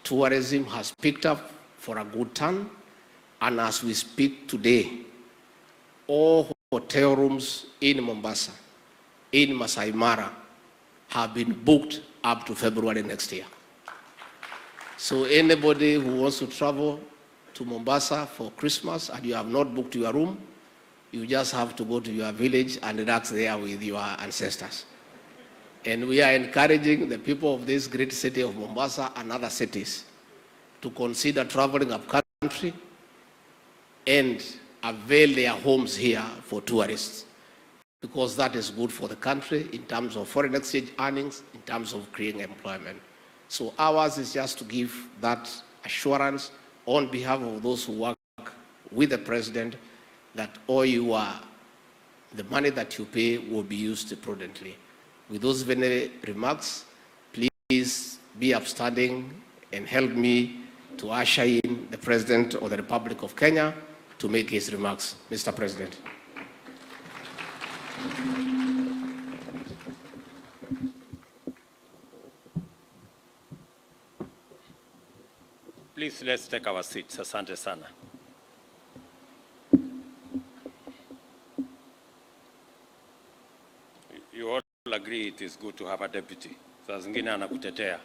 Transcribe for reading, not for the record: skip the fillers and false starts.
tourism has picked up for a good turn. And as we speak today, all hotel rooms in Mombasa, in Masai Mara, have been booked up to February next year. So anybody who wants to travel to Mombasa for Christmas and you have not booked your room, you just have to go to your village and relax there with your ancestors. And we are encouraging the people of this great city of Mombasa and other cities to consider traveling up country and avail their homes here for tourists, because that is good for the country in terms of foreign exchange earnings, in terms of creating employment. So ours is just to give that assurance on behalf of those who work with the president that the money that you pay will be used prudently. With those many remarks, please be upstanding and help me to usher in the President of the Republic of Kenya to make his remarks. Mr. President. Please, let's take our seats. Asante sana. You all agree it is good to have a deputy. Saa zingine anakutetea.